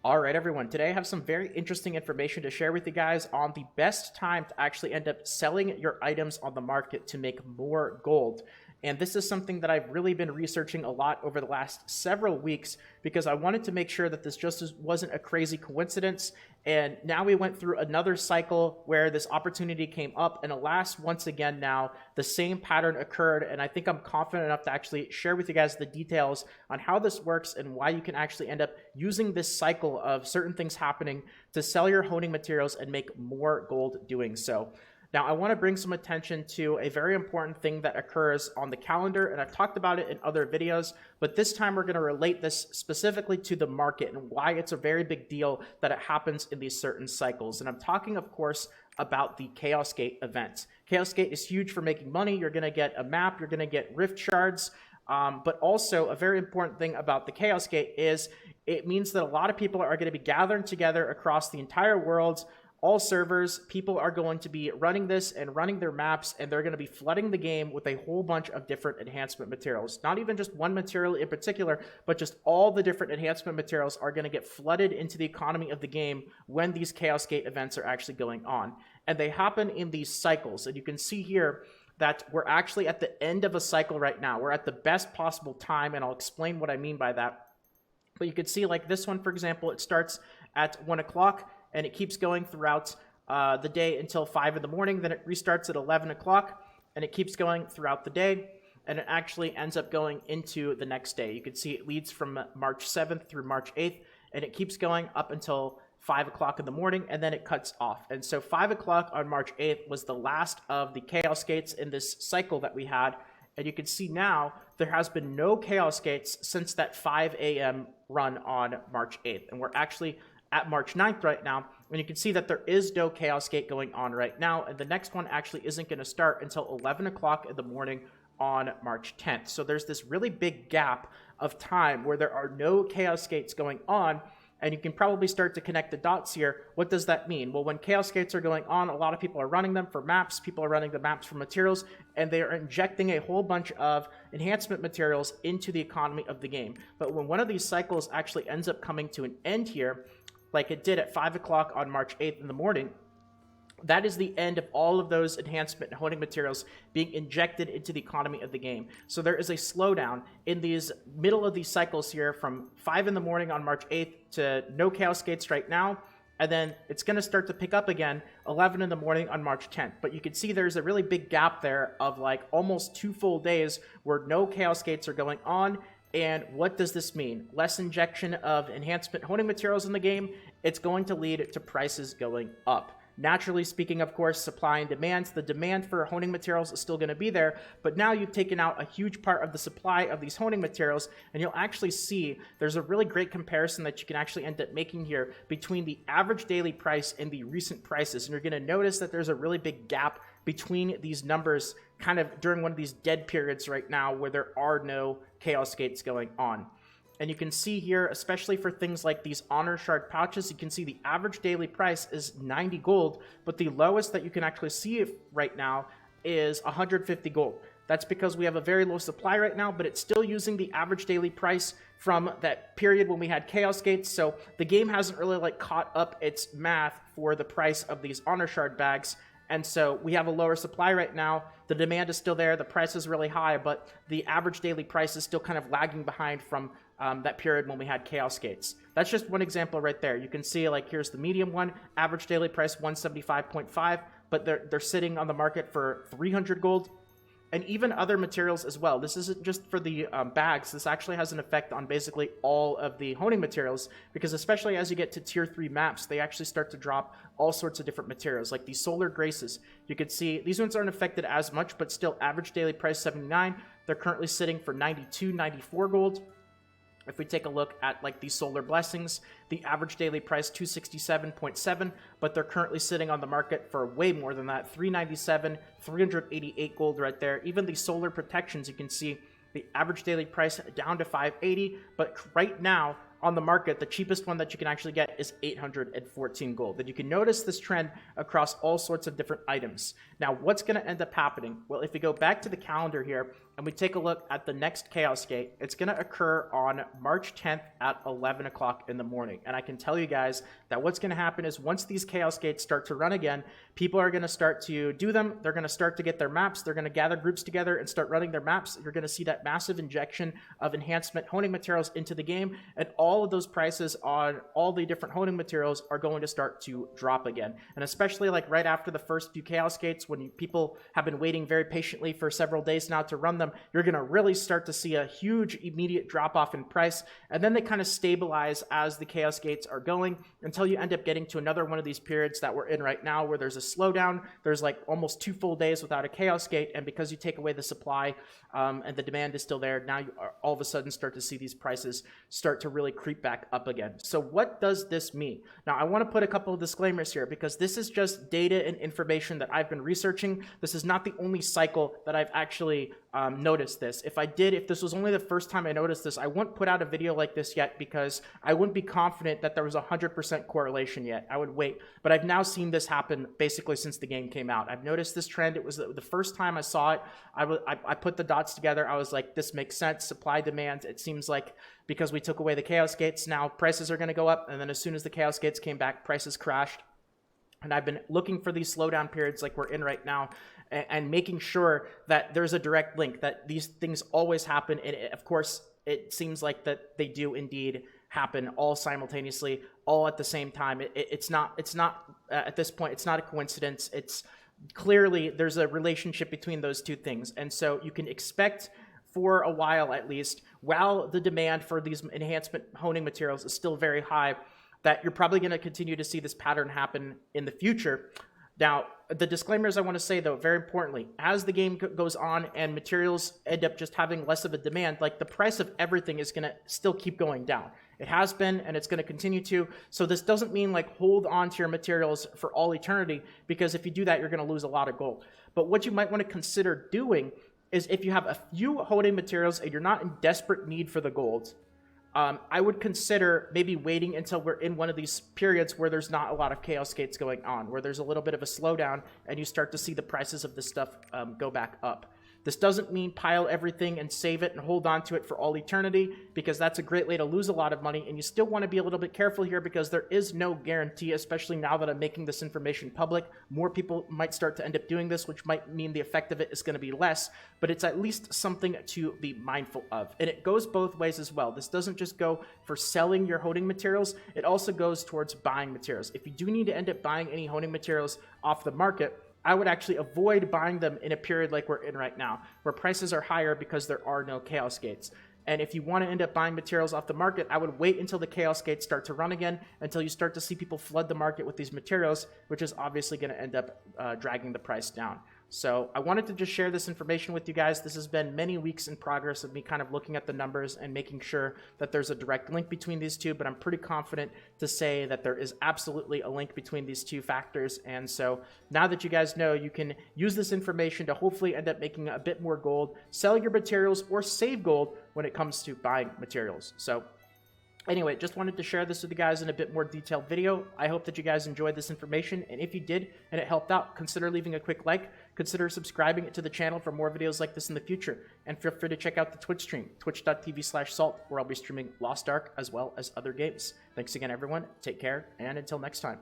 All right, everyone. Today I have some very interesting information to share with you guys on the best time to actually end up selling your items on the market to make more gold. And this is something that I've really been researching a lot over the last several weeks because I wanted to make sure that this just wasn't a crazy coincidence. And now we went through another cycle where this opportunity came up, and alas, once again now, the same pattern occurred. And I think I'm confident enough to actually share with you guys the details on how this works and why you can actually end up using this cycle of certain things happening to sell your honing materials and make more gold doing so. Now, I want to bring some attention to a very important thing that occurs on the calendar, and I've talked about it in other videos, but this time we're going to relate this specifically to the market and why it's a very big deal that it happens in these certain cycles. And I'm talking, of course, about the Chaos Gate event. Chaos Gate is huge for making money. You're going to get a map, you're going to get rift shards, but also a very important thing about the Chaos Gate is it means that a lot of people are going to be gathering together across the entire world. All servers, people are going to be running this and running their maps, and they're going to be flooding the game with a whole bunch of different enhancement materials. Not even just one material in particular, but just all the different enhancement materials are going to get flooded into the economy of the game when these Chaos Gate events are actually going on. And they happen in these cycles. And you can see here that we're actually at the end of a cycle right now. We're at the best possible time, and I'll explain what I mean by that. But you can see like this one, for example, it starts at 1 o'clock. And it keeps going throughout the day until 5 in the morning. Then it restarts at 11 o'clock, and it keeps going throughout the day. And it actually ends up going into the next day. You can see it leads from March 7th through March 8th, and it keeps going up until 5 o'clock in the morning, and then it cuts off. And so 5 o'clock on March 8th was the last of the Chaos Gates in this cycle that we had. And you can see now there has been no Chaos Gates since that 5 a.m. run on March 8th. And we're actually at March 9th right now, and you can see that there is no Chaos Gate going on right now, and the next one actually isn't going to start until 11 o'clock in the morning on March 10th. So there's this really big gap of time where there are no Chaos Gates going on, and you can probably start to connect the dots here. What does that mean? Well, when Chaos Gates are going on, a lot of people are running them for maps, people are running the maps for materials, and they are injecting a whole bunch of enhancement materials into the economy of the game. But when one of these cycles actually ends up coming to an end here, like it did at 5 o'clock on March 8th in the morning, that is the end of all of those enhancement and honing materials being injected into the economy of the game. So there is a slowdown in these middle of these cycles here from 5 in the morning on March 8th to no Chaos Gates right now. And then it's going to start to pick up again 11 in the morning on March 10th. But you can see there's a really big gap there of like almost 2 full days where no Chaos Gates are going on. And what does this mean? Less injection of enhancement honing materials in the game. It's going to lead to prices going up. Naturally speaking, of course, supply and demand. The demand for honing materials is still going to be there, but now you've taken out a huge part of the supply of these honing materials, and you'll actually see there's a really great comparison that you can actually end up making here between the average daily price and the recent prices. And you're going to notice that there's a really big gap between these numbers kind of during one of these dead periods right now where there are no Chaos Gates going on. And you can see here, especially for things like these Honor Shard pouches, you can see the average daily price is 90 gold, but the lowest that you can actually see right now is 150 gold. That's because we have a very low supply right now, but it's still using the average daily price from that period when we had Chaos Gates. So the game hasn't really like caught up its math for the price of these Honor Shard bags. And so we have a lower supply right now. The demand is still there. The price is really high, but the average daily price is still kind of lagging behind from that period when we had Chaos Gates. That's just one example right there. You can see like here's the medium one, average daily price 175.5, but they're sitting on the market for 300 gold. And even other materials as well. This isn't just for the bags. This actually has an effect on basically all of the honing materials, because especially as you get to tier 3 maps, they actually start to drop all sorts of different materials, like these Solar Graces. You can see these ones aren't affected as much, but still average daily price 79. They're currently sitting for 92, 94 gold. If we take a look at like these Solar Blessings, the average daily price 267.7, but they're currently sitting on the market for way more than that, 397, 388 gold right there. Even the Solar Protections, you can see the average daily price down to 580, but right now on the market, the cheapest one that you can actually get is 814 gold. And you can notice this trend across all sorts of different items. Now, what's going to end up happening? Well, if we go back to the calendar here, and we take a look at the next Chaos Gate, it's going to occur on March 10th at 11 o'clock in the morning. And I can tell you guys that what's going to happen is once these Chaos Gates start to run again, people are going to start to do them. They're going to start to get their maps. They're going to gather groups together and start running their maps. You're going to see that massive injection of enhancement honing materials into the game. And all of those prices on all the different honing materials are going to start to drop again. And especially like right after the first few Chaos Gates, when people have been waiting very patiently for several days now to run them, you're going to really start to see a huge immediate drop off in price. And then they kind of stabilize as the Chaos Gates are going until you end up getting to another one of these periods that we're in right now where there's a slowdown. There's like almost 2 full days without a Chaos Gate. And because you take away the supply and the demand is still there, now you all of a sudden start to see these prices start to really creep back up again. So what does this mean? Now, I want to put a couple of disclaimers here because this is just data and information that I've been researching. This is not the only cycle that I've actually noticed this. If this was only the first time I noticed this, I wouldn't put out a video like this yet because I wouldn't be confident that there was 100% correlation yet. I would wait. But I've now seen this happen basically since the game came out. I've noticed this trend. It was the first time I saw it. I put the dots together. I was like, this makes sense. Supply, demand. It seems like because we took away the Chaos Gates, now prices are going to go up. And then as soon as the Chaos Gates came back, prices crashed. And I've been looking for these slowdown periods like we're in right now and making sure that there's a direct link, that these things always happen. And of course, it seems like that they do indeed happen all simultaneously, all at the same time. It's not at this point, it's not a coincidence. It's clearly there's a relationship between those two things. And so you can expect for a while, at least, while the demand for these enhancement honing materials is still very high, that you're probably going to continue to see this pattern happen in the future. Now, the disclaimers I want to say, though, very importantly, as the game goes on and materials end up just having less of a demand, like the price of everything is going to still keep going down. It has been, and it's going to continue to. So this doesn't mean like hold on to your materials for all eternity, because if you do that, you're going to lose a lot of gold. But what you might want to consider doing is if you have a few honing materials and you're not in desperate need for the gold, I would consider maybe waiting until we're in one of these periods where there's not a lot of Chaos Gates going on, where there's a little bit of a slowdown and you start to see the prices of this stuff go back up. This doesn't mean pile everything and save it and hold on to it for all eternity, because that's a great way to lose a lot of money. And you still want to be a little bit careful here because there is no guarantee, especially now that I'm making this information public. More people might start to end up doing this, which might mean the effect of it is going to be less, but it's at least something to be mindful of. And it goes both ways as well. This doesn't just go for selling your honing materials. It also goes towards buying materials. If you do need to end up buying any honing materials off the market, I would actually avoid buying them in a period like we're in right now, where prices are higher because there are no Chaos Gates. And if you want to end up buying materials off the market, I would wait until the Chaos Gates start to run again, until you start to see people flood the market with these materials, which is obviously going to end up dragging the price down. So I wanted to just share this information with you guys. This has been many weeks in progress of me kind of looking at the numbers and making sure that there's a direct link between these two, but I'm pretty confident to say that there is absolutely a link between these two factors. And so now that you guys know, you can use this information to hopefully end up making a bit more gold, sell your materials, or save gold when it comes to buying materials. So anyway, just wanted to share this with you guys in a bit more detailed video. I hope that you guys enjoyed this information, and if you did and it helped out, consider leaving a quick like, consider subscribing to the channel for more videos like this in the future, and feel free to check out the Twitch stream, twitch.tv/salt, where I'll be streaming Lost Ark as well as other games. Thanks again, everyone. Take care, and until next time.